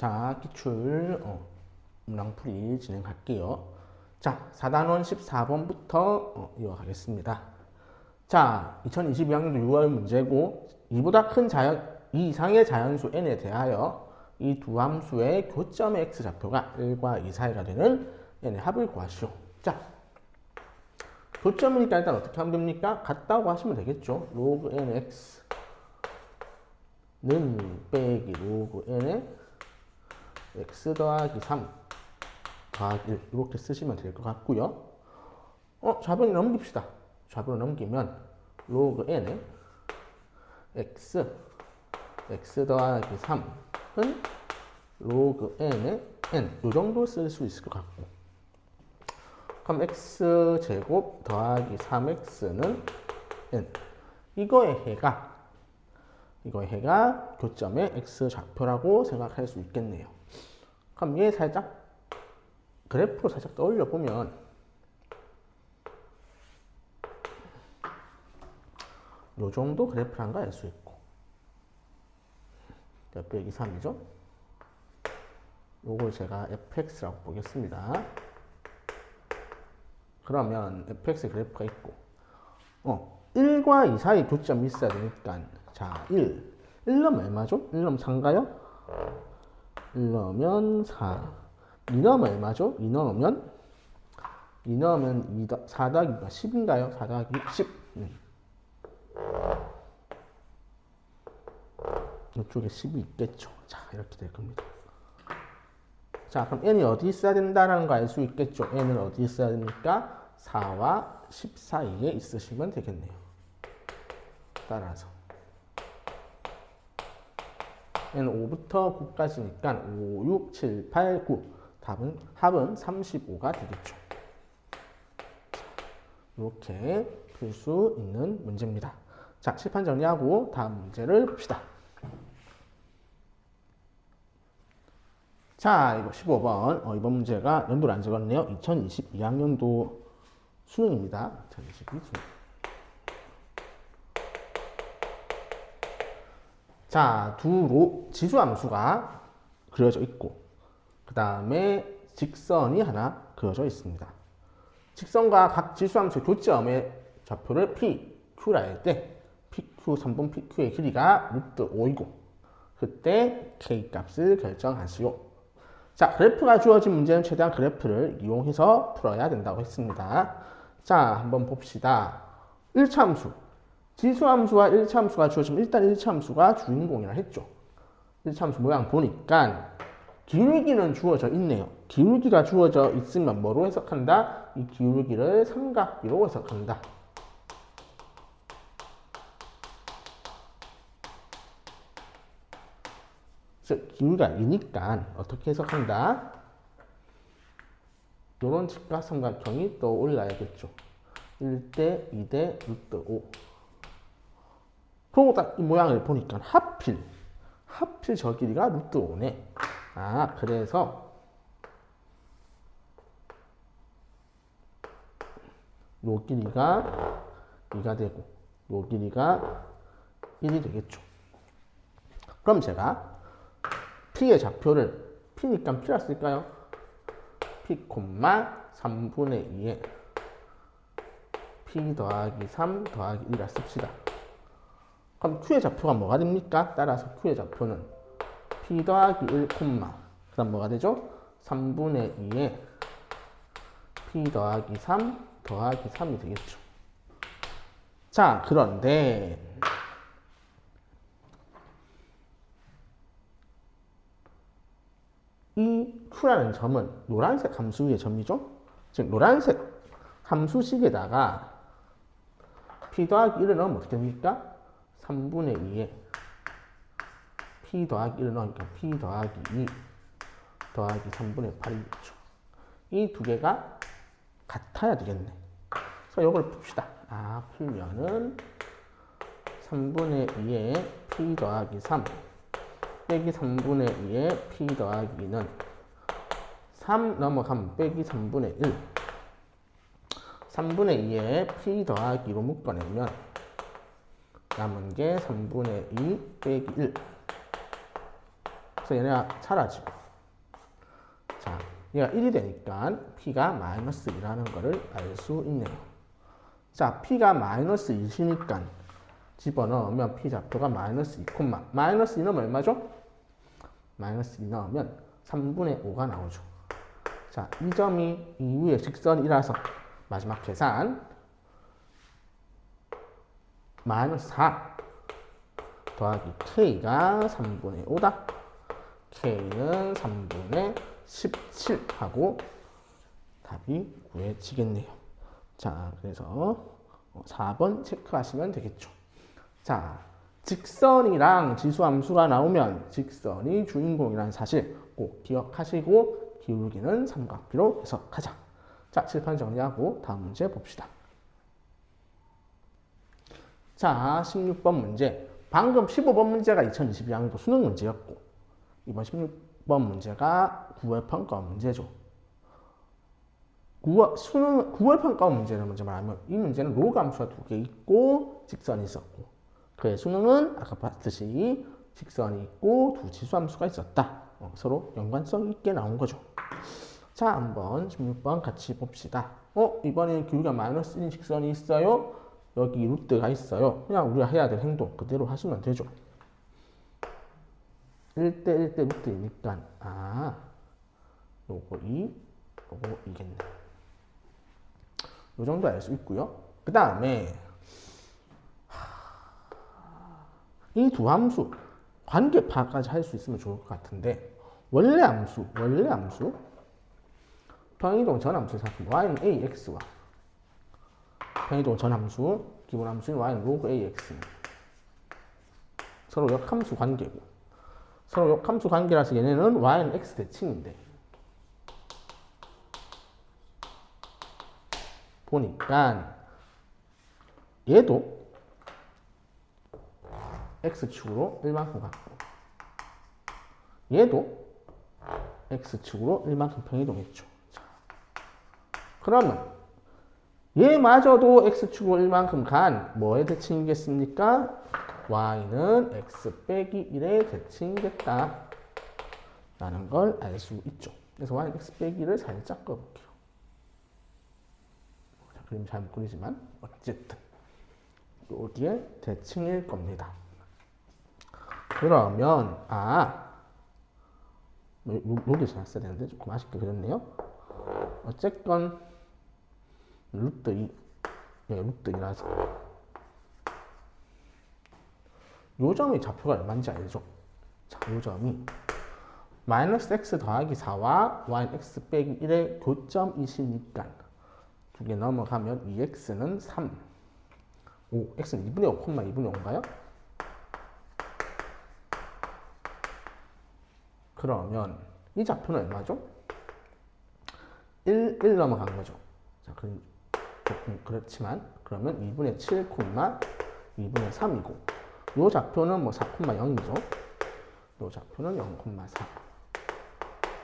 자, 기출 문항풀이 진행할게요. 자, 4단원 14번부터 이어가겠습니다. 자, 2022학년도 6월 문제고 이보다 큰 이 이상의 자연수 n에 대하여 이 두 함수의 교점의 x좌표가 1과 2 사이가 되는 n의 합을 구하시오. 자, 교점이니까 일단 어떻게 하면 됩니까? 같다고 하시면 되겠죠. 로그 nx는 빼기 로그 n의 x 더하기 3 더하기 1 이렇게 쓰시면 될 것 같고요. 좌변을 넘깁시다. 좌변을 넘기면 로그 n의 x 더하기 3은 로그 n의 n 이 정도 쓸 수 있을 것 같고, 그럼 x제곱 더하기 3x는 n 이거의 해가 교점의 x좌표라고 생각할 수 있겠네요. 그럼 얘 살짝 그래프로 살짝 떠올려 보면 요 정도 그래프란 거 알 수 있고, 빼기 3이죠. 요걸 제가 fx라고 보겠습니다. 그러면 fx 그래프가 있고 1과 2 사이 교점이 있어야 되니까, 자, 1 넣으면 얼마죠? 1 넣으면 3인가요? 1 넣으면 4. 2 넣으면 얼마죠? 2 넣으면 4 더하기 10인가요? 4 더하기 10. 이쪽에 10이 있겠죠. 자, 이렇게 될 겁니다. 자, 그럼 n이 어디 있어야 된다라는 거 알 수 있겠죠. n은 어디 있어야 됩니까? 4와 10 사이에 있으시면 되겠네요. 따라서 n은 5부터 9까지니까 5, 6, 7, 8, 9 합은 35가 되겠죠. 이렇게 풀 수 있는 문제입니다. 자, 칠판 정리하고 다음 문제를 봅시다. 자, 이거 15번. 이번 문제가 연도를 안 적었네요. 2022학년도 수능입니다. 2022 수능. 자, 지수함수가 그려져 있고, 그 다음에 직선이 하나 그려져 있습니다. 직선과 각 지수함수의 교점의 좌표를 P, Q라 할 때 PQ, 3번 PQ의 길이가 루트 5이고, 그때 K 값을 결정하시오. 자, 그래프가 주어진 문제는 최대한 그래프를 이용해서 풀어야 된다고 했습니다. 자, 한번 봅시다. 1차 함수. 지수함수와 1차 함수가 주어지면 일단 1차 함수가 주인공이라 했죠. 1차 함수 모양 보니까 기울기는 주어져 있네요. 기울기가 주어져 있으면 뭐로 해석한다? 이 기울기를 삼각비로 해석한다. 기울기가 2니까 어떻게 해석한다? 이런 직각삼각형이 떠올라야겠죠. 1대 2대 루트 5. 그리고 딱 이 모양을 보니까 하필 저 길이가 루트 5네. 아, 그래서 요 길이가 2가 되고 요 길이가 1이 되겠죠. 그럼 제가 P의 좌표를 P니까 P라 쓸까요? P, 3분의 2에 P 더하기 3 더하기 1이라 씁시다. 그럼 Q의 좌표가 뭐가 됩니까? 따라서 Q의 좌표는 P 더하기 1, 그 다음 뭐가 되죠? 3분의 2에 P 더하기 3 더하기 3이 되겠죠. 자, 그런데 이 Q라는 점은 노란색 함수 위의 점이죠. 즉 노란색 함수식에다가 P 더하기 1을 넣으면 어떻게 됩니까? 3분의 2에 P 더하기 1을 넣으니까 P 더하기 2 더하기 3분의 8이겠죠. 이 두 개가 같아야 되겠네. 그래서 이걸 풉시다. 풀면은 3분의 2에 P 더하기 3 빼기 3분의 2에 P 더하기 2는 3 넘어가면 빼기 3분의 1 3분의 2에 P 더하기로 묶어내면 남은 게 3분의 2 빼기 1. 그래서 얘네가 사라지고. 자, 얘가 1이 되니까 P가 마이너스 2라는 거를 알 수 있네요. 자, P가 마이너스 2시니까 집어넣으면 P 좌표가 마이너스 2, 마이너스 2 넣으면 얼마죠? 마이너스 2 넣으면 3분의 5가 나오죠. 자, 이 점이 이후의 직선이라서 마지막 계산 마이너스 4 더하기 K가 3분의 5다. K는 3분의 17 하고 답이 구해지겠네요. 자, 그래서 4번 체크하시면 되겠죠. 자, 직선이랑 지수함수가 나오면 직선이 주인공이라는 사실 꼭 기억하시고 기울기는 삼각비로 해석하자. 자, 칠판 정리하고 다음 문제 봅시다. 자, 16번 문제. 방금 15번 문제가 2022학년도 수능 문제였고 이번 16번 문제가 9월 평가원 문제죠. 9월 평가원 문제를 먼저 말하면 이 문제는 로그 함수가 2개 있고 직선이 있었고 그의 수능은 아까 봤듯이 직선이 있고 두 지수함수가 있었다. 서로 연관성 있게 나온 거죠. 자, 한번 16번 같이 봅시다. 이번에는 기울기가 마이너스 1인 직선이 있어요. 여기 루트가 있어요. 그냥 우리가 해야 될 행동 그대로 하시면 되죠. 1대 1대 루트이니까 요거 2, 요거 2겠네. 요 정도 알 수 있고요. 그 다음에 이 두 함수 관계파까지 할 수 있으면 좋을 것 같은데 원래 함수 평이동 전함수를 생각하면 y는 ax와 평이동 전함수 기본 함수인 y는 로그 ax 서로 역함수 관계고 서로 역함수 관계라서 얘네는 y는 x 대칭인데 보니까 얘도 x축으로 1만큼 갖고 얘도 x축으로 1만큼 평이동했죠. 자, 그러면 얘마저도 x축으로 1만큼 간 뭐의 대칭이겠습니까? y는 x 빼기 1의 대칭이겠다 라는 걸 알 수 있죠. 그래서 y는 x 빼기 1을 살짝 꺼볼게요. 그림 잘 못 그리지만 어쨌든 여기에 대칭일 겁니다. 그러면 여기서 났어야 되는데 조금 아쉽게 그렸네요. 어쨌건 루트 2 루트 2라서 요 점이 좌표가 얼마인지 알죠? 자, 요 점이 마이너스 x 더하기 4와 y는 x 빼기 1의 교점이시니까 두 개 넘어가면 2x는 3 x는 2분의 5, 2분의 5인가요? 그러면 이 좌표는 얼마죠? 1 넘어간 거죠. 자, 그럼 조금 그렇지만 그러면 2분의 7, 2분의 3이고 이 좌표는 뭐 4,0이죠. 이 좌표는 0,4.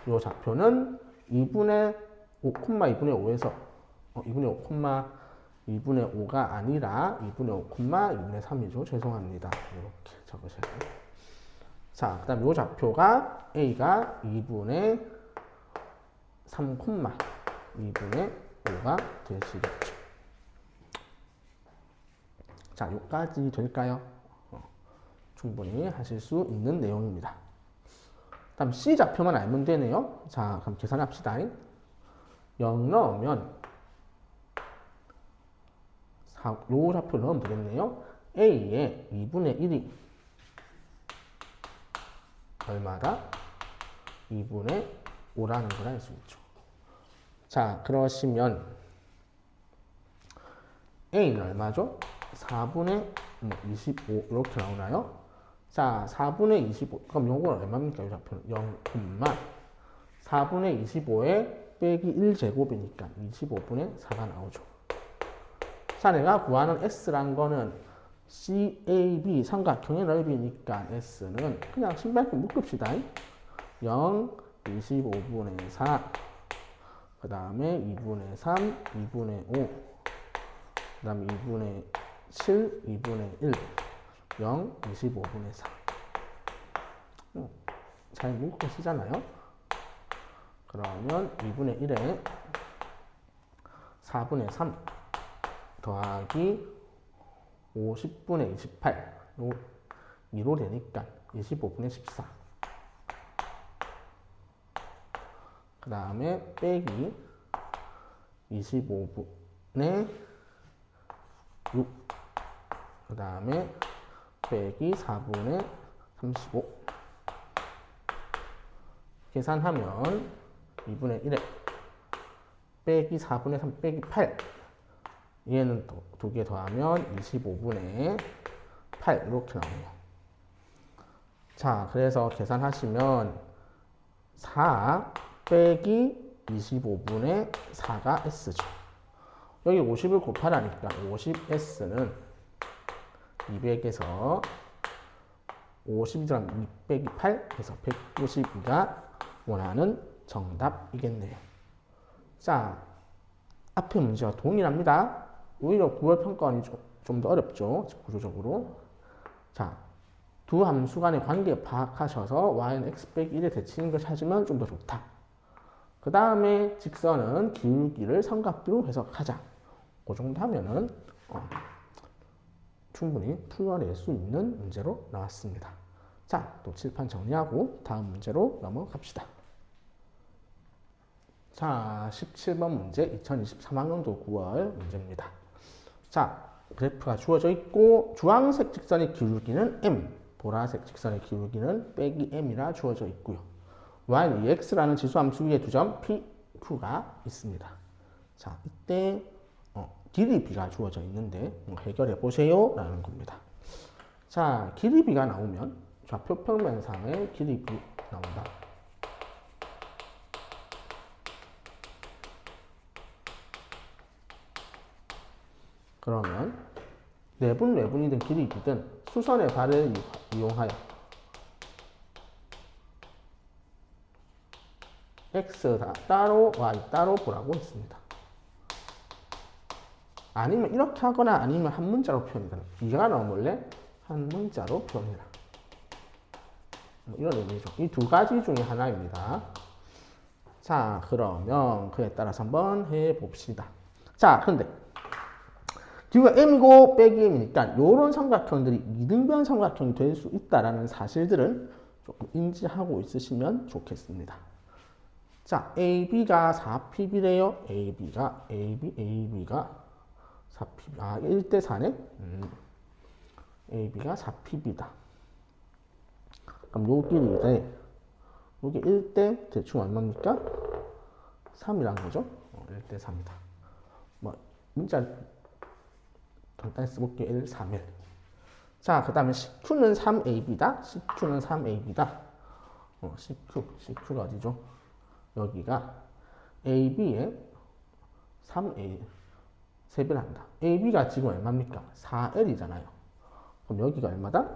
이 좌표는 2분의 5, 2분의 5에서 2분의 5가 아니라 2분의 5, 2분의 3이죠. 죄송합니다. 이렇게 적으셔야 돼요. 자, 그 다음 이 좌표가 A가 2분의 3, 2분의 5가 되시겠죠. 자, 여기까지 될까요? 충분히 하실 수 있는 내용입니다. 다음 C 좌표만 알면 되네요. 자, 그럼 계산합시다. 0 넣으면 요 좌표 넣으면 되겠네요. A의 2분의 1이 얼마다? 2분의 5라는 걸 알 수 있죠. 자, 그러시면 A는 얼마죠? 4분의 25 이렇게 나오나요? 자, 4분의 25 그럼 요건 얼마입니까? 이 좌표는 0, 4분의 25에 빼기 1제곱이니까 25분의 4가 나오죠. 자, 내가 구하는 S란 거는 CAB 삼각형의 넓이니까 S는 그냥 신발끈 묶읍시다. 0, 25분의 4, 그 다음에 2분의 3, 2분의 5, 그 다음에 2분의 7, 2분의 1, 0, 25분의 4. 잘 묶고 쓰잖아요. 그러면 2분의 1에 4분의 3 더하기 50분의 28 2로 되니까 25분의 14. 그 다음에 빼기 25분의 6. 그 다음에 빼기 4분의 35. 계산하면 2분의 1에 빼기 4분의 3 빼기 8. 얘는 두 개 더하면 25분의 8 이렇게 나오네요. 자, 그래서 계산하시면 4 빼기 25분의 4가 S죠. 여기 50을 곱하라니까 50S는 200에서 50이랑 2 빼기 8 해서 192가 원하는 정답이겠네요. 자, 앞에 문제와 동일합니다. 오히려 9월 평가원이 좀 더 어렵죠. 구조적으로. 자, 두 함수 간의 관계 파악하셔서 y는 x 빼기 1에 대치는 걸 찾으면 좀 더 좋다. 그 다음에 직선은 기울기를 삼각비로 해석하자. 그 정도 하면은 충분히 풀어낼 수 있는 문제로 나왔습니다. 자, 또 칠판 정리하고 다음 문제로 넘어갑시다. 자, 17번 문제 2023학년도 9월 문제입니다. 자, 그래프가 주어져 있고 주황색 직선의 기울기는 m, 보라색 직선의 기울기는 빼기 m이라 주어져 있고요. y는 ex라는 지수함수 위에 두 점 p, q가 있습니다. 자, 이때 길이 b가 주어져 있는데 해결해 보세요 라는 겁니다. 자, 길이 b가 나오면 좌표 평면상의 길이 b 나온다. 그러면 내분 외분이든 길이 b든 수선의 발을 이용하여 x 따로 y 따로 보라고 했습니다. 아니면 이렇게 하거나 아니면 한 문자로 표현이다. b가 나오면 한 문자로 표현해라. 이런 의미죠. 이 두 가지 중에 하나입니다. 자, 그러면 그에 따라서 한번 해봅시다. 자, 근데 기울기가 m이고 빼기 m이니까 이런 삼각형들이 이등변 삼각형이 될 수 있다는 사실들은 조금 인지하고 있으시면 좋겠습니다. 자, AB가 4PB래요. AB가 4PB. 1대 4네. AB가 4PB다. 그럼 요 길이에 요게 1대 대충 얼마입니까? 3이란 거죠. 1대 3이다. 뭐 문자 간단히 써볼게요. 1, 3일. 자, 그 다음에 CQ는 3AB다. CQ는 3AB다. CQ가 어디죠? 여기가 AB에 3A, 3배를 한다. AB가 지금 얼마입니까? 4L이잖아요. 그럼 여기가 얼마다?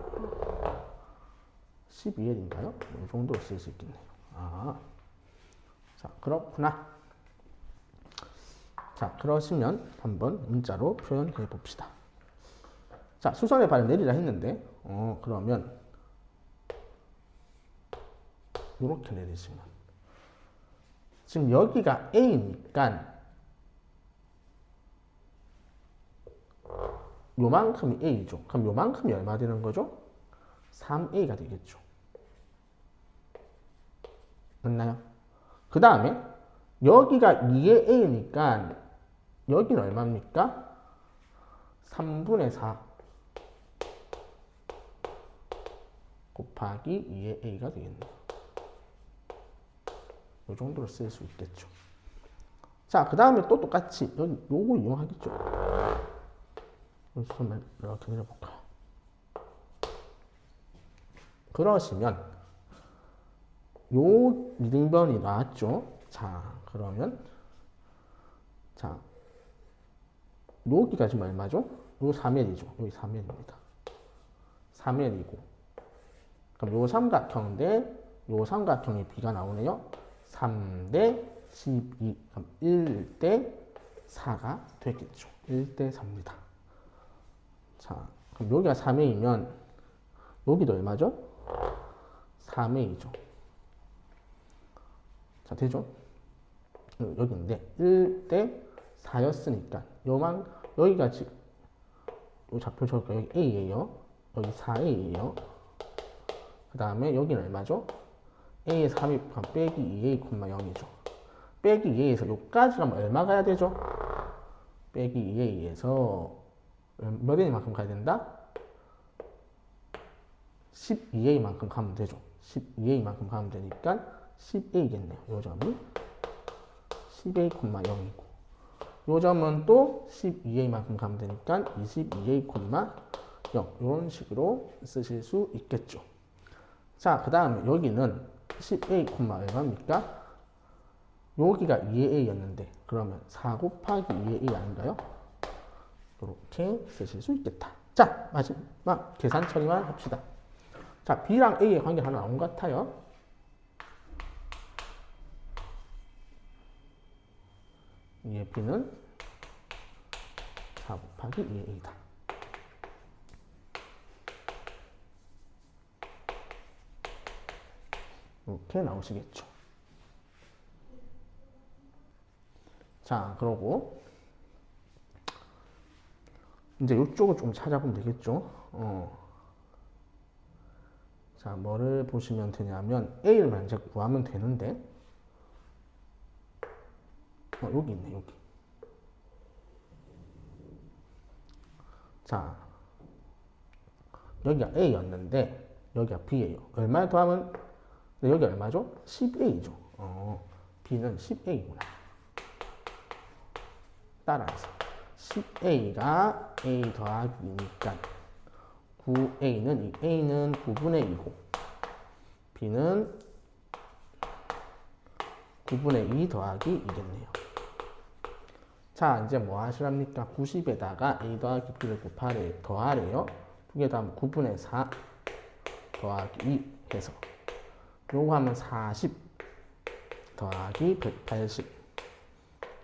12L인가요? 이 정도로 쓸 수 있겠네요. 자, 그렇구나. 자, 그러시면 한번 문자로 표현해 봅시다. 자, 수선의 발을 내리라 했는데, 그러면 이렇게 내리시면 지금 여기가 A니까 요만큼이 A죠. 그럼 요만큼이 얼마 되는 거죠? 3A가 되겠죠. 맞나요? 그 다음에 여기가 2의 A니까 여기는 얼마입니까? 3분의 4 곱하기 2의 A가 되겠네요. 이 정도로 쓸 수 있겠죠. 자, 그 다음에 또 똑같이 여기 요거 이용하겠죠. 손을 이렇게 내려볼까요? 그러시면 요 이등변이 나왔죠. 자, 그러면 자, 여기가 지금 얼마죠? 요 3L이죠. 여기 3L입니다. 3L이고 그럼 요 삼각형 대 요 삼각형의 B가 나오네요. 3대 12, 그럼 1대 4가 되겠죠. 1대 4입니다. 자, 그럼 여기가 3A면 여기도 얼마죠? 3A죠. 자, 되죠? 여기인데 1대 4였으니까 여기가 지금 이 좌표 적을까? 여기 A예요. 여기 4A예요. 그 다음에 여기는 얼마죠? A에서 합입한 빼기 2A, 0이죠. 빼기 2A에서 여기까지 가면 얼마 가야 되죠? 빼기 2A에서 몇 A만큼 가야 된다? 12A만큼 가면 되죠. 12A만큼 가면 되니까 10A겠네요. 요 점이 10A, 0이고 요 점은 또 12A만큼 가면 되니까 22A, 0 이런 식으로 쓰실 수 있겠죠. 자, 그 다음에 여기는 10A, 얼마입니까? 여기가 2의 A였는데 그러면 4 곱하기 2의 A 아닌가요? 이렇게 쓰실 수 있겠다. 자, 마지막 계산 처리만 합시다. 자, B랑 A의 관계 하나 나온 것 같아요. 이의 B는 4 곱하기 2의 A다. 이렇게 나오시겠죠. 자, 그러고 이제 이쪽을 좀 찾아보면 되겠죠. 자, 뭐를 보시면 되냐면 A를 먼저 구하면 되는데 여기 있네, 여기. 자, 여기가 A였는데 여기가 B예요. 얼마 더하면 여기 얼마죠? 10A죠. B는 10A구나. 따라서 10A가 A 더하기 2니까 9A는 이 A는 9분의 2고 B는 9분의 2 더하기 2겠네요. 자, 이제 뭐 하시랍니까? 90에다가 A 더하기 B를 더하래요. 두 개 더하면 9분의 4 더하기 2 해서 요거 하면 40 더하기 180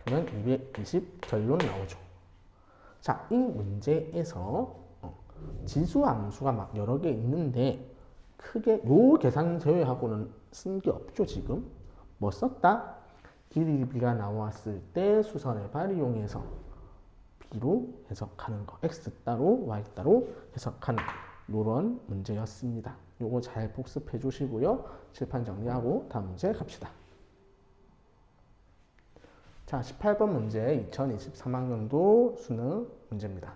그러면 220 결론 나오죠. 자, 이 문제에서 지수함수가 막 여러 개 있는데 크게 요 계산 제외하고는 쓴 게 없죠. 지금 뭐 썼다? 길이가 나왔을 때 수선의 발 이용해서 B로 해석하는 거, X 따로 Y 따로 해석하는 이런 문제였습니다. 요거 잘 복습해 주시고요. 칠판 정리하고 다음 문제 갑시다. 자, 18번 문제 2023학년도 수능 문제입니다.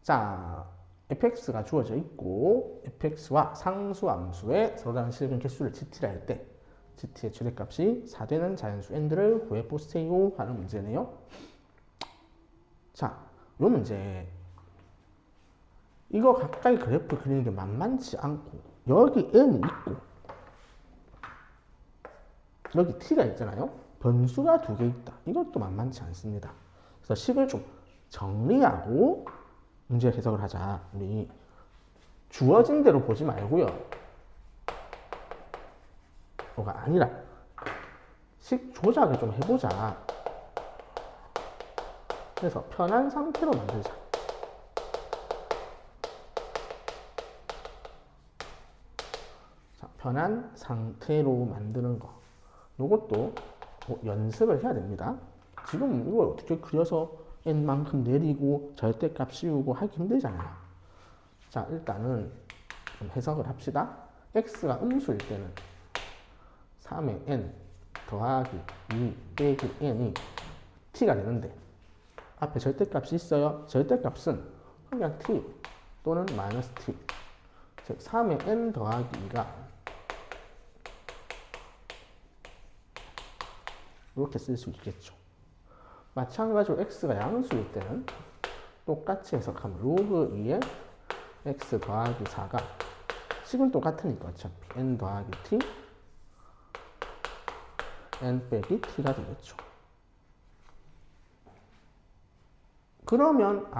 자, fx가 주어져 있고 fx와 상수함수의 서로 다른 실근 개수를 gt라 할 때 gt의 최대값이 4되는 자연수 n들을 구해보세요 하는 문제네요. 자, 요 문제 이거 가까이 그래프 그리는 게 만만치 않고 여기 n이 있고 여기 t가 있잖아요. 변수가 두 개 있다. 이것도 만만치 않습니다. 그래서 식을 좀 정리하고 문제 해석을 하자. 우리 주어진 대로 보지 말고요. 뭐가 아니라 식 조작을 좀 해보자. 그래서 편한 상태로 만들자. 자, 편한 상태로 만드는 거. 요것도 연습을 해야 됩니다. 지금 이걸 어떻게 그려서 n만큼 내리고 절대값 씌우고 하기 힘들잖아요. 자, 일단은 좀 해석을 합시다. x가 음수일 때는 3의 n 더하기 2 빼기 n이 t가 되는데 앞에 절대값이 있어요. 절대값은 그냥 t 또는 마이너스 t 즉 3의 n 더하기 2가 이렇게 쓸 수 있겠죠. 마찬가지로 x가 양수일 때는 똑같이 해석하면 로그 2에 x 더하기 4가 식은 똑같으니까 어차피 n 더하기 t n 빼기 t가 되겠죠. 그러면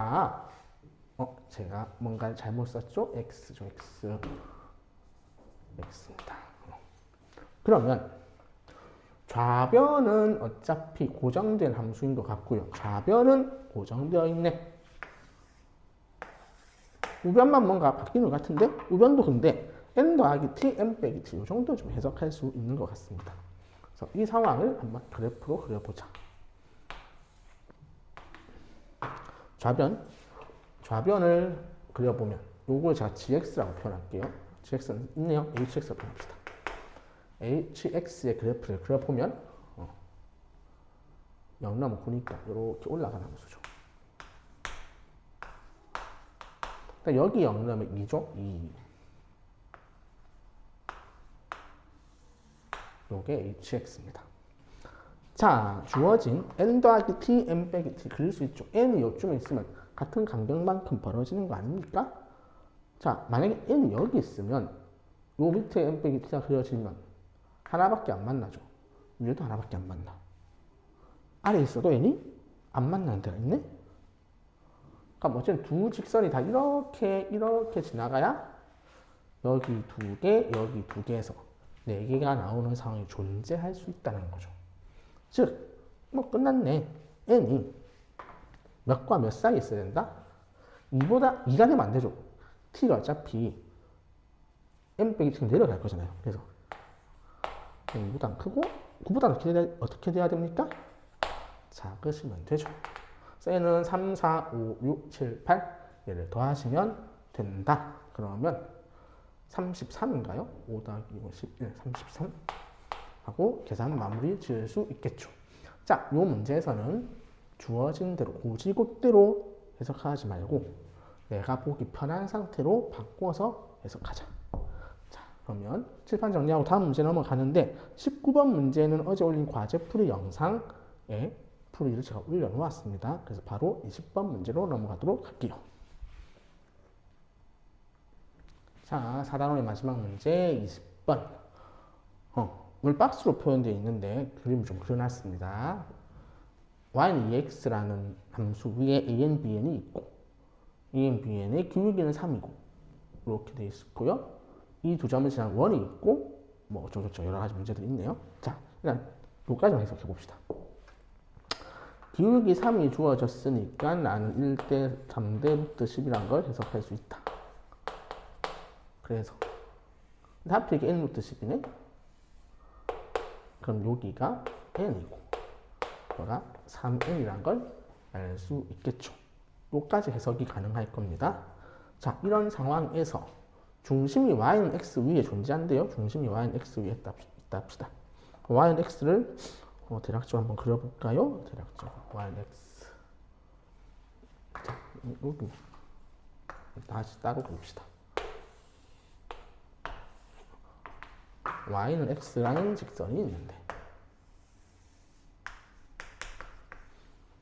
제가 뭔가를 잘못 썼죠? x죠. x입니다. 그러면 좌변은 어차피 고정된 함수인 것 같고요. 좌변은 고정되어 있네. 우변만 뭔가 바뀌는 것 같은데 우변도 근데 n 더하기 t, n 빼기 t 이 정도 좀 해석할 수 있는 것 같습니다. 그래서 이 상황을 한번 그래프로 그려보자. 좌변을 그려보면 요걸 제가 gx라고 표현할게요. gx는 있네요. hx라고 표현합시다. hx의 그래프를 그려보면 0 넘어 9니까 이렇게 올라가는 함수죠. 그러니까 여기 0 넘어 2죠. 2. 요게 hx입니다. 자, 주어진 n 더하기 t, n 빼기 t 그릴 수 있죠. n이 요쯤에 있으면 같은 간격만큼 벌어지는 거 아닙니까? 자, 만약에 n이 여기 있으면 요 밑에 n 빼기 t가 그려지면 하나밖에 안 만나죠. 위에도 하나밖에 안 만나. 아래 있어도 n이 안 만나는 데가 있네? 그럼 어쨌든 두 직선이 다 이렇게 지나가야 여기 두 개, 여기 두 개에서 네 개가 나오는 상황이 존재할 수 있다는 거죠. 즉, 뭐 끝났네. n이 몇과 몇 사이에 있어야 된다? 2보다 2가 되면 안 되죠. t가 어차피 n 빼기 t가 내려갈 거잖아요. 그래서 2보다 크고 9보다 어떻게 돼야 됩니까? 작으시면 되죠. n은 3, 4, 5, 6, 7, 8 얘를 더하시면 된다. 그러면 33인가요? 5 더하기 5, 11, 33 하고 계산 마무리 지을 수 있겠죠. 자, 이 문제에서는 주어진 대로 고지곳대로 해석하지 말고 내가 보기 편한 상태로 바꿔서 해석하자. 자, 그러면 칠판 정리하고 다음 문제 넘어가는데 19번 문제는 어제 올린 과제풀이 영상에 풀이를 제가 올려놓았습니다. 그래서 바로 20번 문제로 넘어가도록 할게요. 자, 4단원의 마지막 문제 20번. 오늘 박스로 표현되어 있는데 그림을 좀 그려놨습니다. y는 ex라는 함수 위에 an, bn이 있고 an, bn의 기울기는 3이고 이렇게 되어 있고요. 이 두 점을 지난 원이 있고 뭐 어쩌고저쩌고 여러 가지 문제들이 있네요. 자, 일단 여기까지만 해석해 봅시다. 기울기 3이 주어졌으니까 나는 1대 3대 루트 10이란 걸 해석할 수 있다. 그래서 하필 이게 n 루트 10이네. 그럼 여기가 n이고 여기가 3n이란 걸 알 수 있겠죠. 여기까지 해석이 가능할 겁니다. 자, 이런 상황에서 중심이 y는 x 위에 존재한대요. 중심이 y는 x 위에 있다 합시다. y는 x를 대략적으로 한번 그려볼까요? 대략적으로 y는 x. 자, 여기 다시 따로 그립시다. y는 x라는 직선이 있는데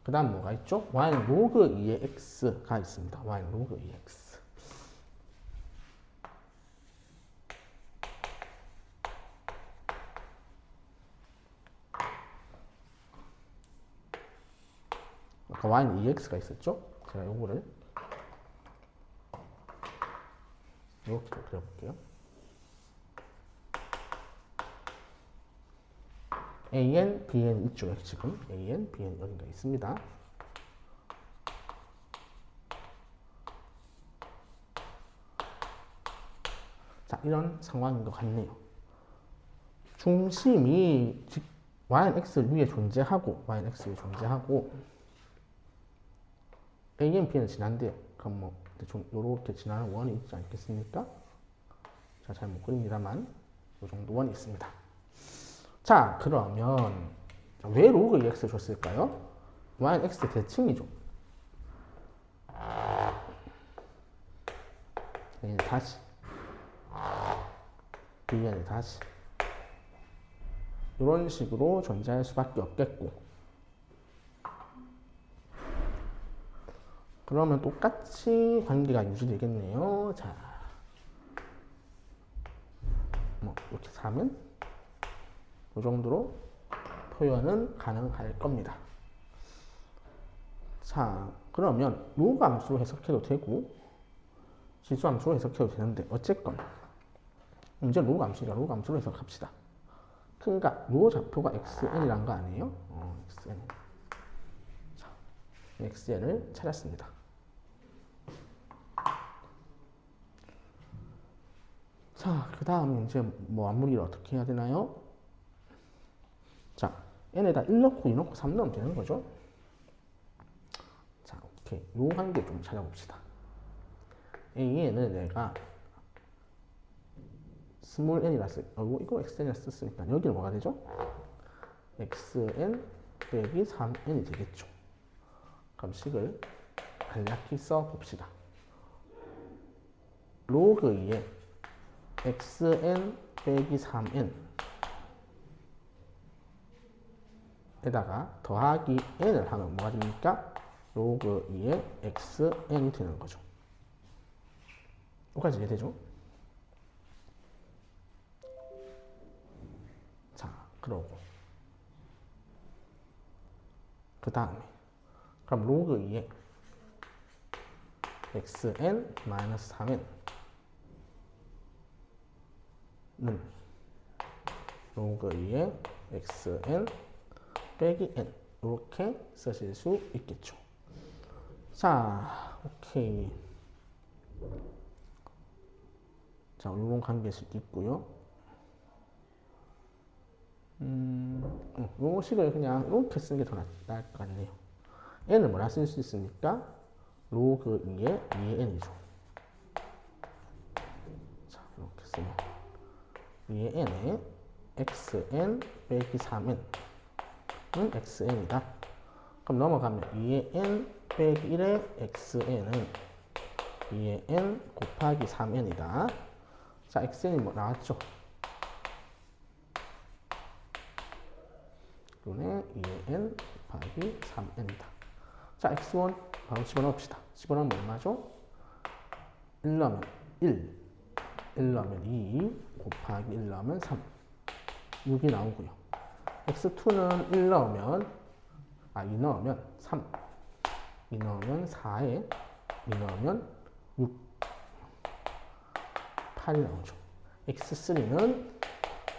그 다음 뭐가 있죠? y는 로그 2의 x가 있습니다. y는 로그 2의 x. 아까 y는 2x가 있었죠? 제가 요거를 이렇게 그려볼게요. AN, BN 있죠. 지금 AN, BN 여기가 있습니다. 자, 이런 상황인 것 같네요. 중심이 y는 x 위에 존재하고 y는 x 위에 존재하고 AN, BN은 지난대요. 그럼 뭐 대충 요렇게 지나는 원이 있지 않겠습니까? 자, 잘 못 그립니다만 요 정도 원이 있습니다. 자, 그러면 왜 로그 2x 줬을까요? y는 x 대칭이죠. 얘는 다시 bn이 다시 이런 식으로 존재할 수밖에 없겠고 그러면 똑같이 관계가 유지되겠네요. 자, 뭐 이렇게 사면 이 정도로 표현은 가능할 겁니다. 자, 그러면 로그 함수로 해석해도 되고 지수 함수로 해석해도 되는데 어쨌건 이제 로그 함수니까 로그 함수로 해석합시다. 그러니까 요 좌표가 xn이란 거 아니에요? xn. 자, xn을 찾았습니다. 자, 그 다음 이제 뭐 마무리를 어떻게 해야 되나요? n에다 1 넣고 2 넣고 3 넣으면 되는 거죠. 자, 오케이. 요 관계 좀 찾아봅시다. a에는 내가 스몰 n이라 이거 xn이라 썼으니까 여기는 뭐가 되죠? xn 빼기 3n이 되겠죠. 그럼 식을 간략히 써봅시다. 로그 2에 xn 빼기 3n 에다가 더하기 n을 하면 뭐가 됩니까? 로그 2에 xn이 되는 거죠. 여기까지 이해되죠? 자, 그러고 그 다음에 그럼 로그 2에 xn 마이너스 3n은 로그 2에 xn 빼기 n 이렇게 쓰실 수 있겠죠. 자, 오케이. 자, 이런 관계식 있고요. 요 식을 그냥 이렇게 쓰는 게 더 나을 것 같네요. n을 뭐라 쓸 수 있습니까? 로그 2의 2의 n이죠. 자, 이렇게 쓰면 2의 n에 xn 빼기 3n은 xn이다. 그럼 넘어가면 2의 n 빼기 1의 xn은 2의 n 곱하기 3n이다. 자, xn이 뭐 나왔죠? 눈에 2의 n 곱하기 3n이다. 자, x1 바로 집어넣읍시다. 집어넣으면 얼마죠? 1 넣으면 1, 1 넣으면 2, 곱하기 1 넣으면 3, 6이 나오고요. x2는 1 넣으면 2 넣으면 3, 2 넣으면 4에 2 넣으면 6, 8이 나오죠. x3는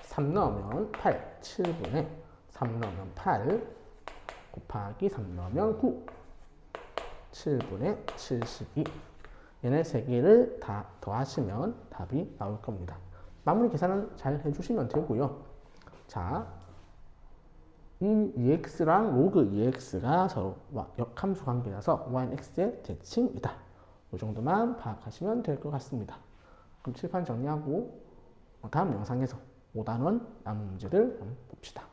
3 넣으면 8, 7분의 3 넣으면 8, 곱하기 3 넣으면 9, 7분의 72. 얘네 세 개를 다 더하시면 답이 나올 겁니다. 마무리 계산은 잘 해주시면 되고요. 자, 이 EX랑 로그 EX가 서로 역함수 관계라서 Y는 X의 대칭이다. 이 정도만 파악하시면 될 것 같습니다. 그럼 칠판 정리하고 다음 영상에서 5단원 남은 문제들 한번 봅시다.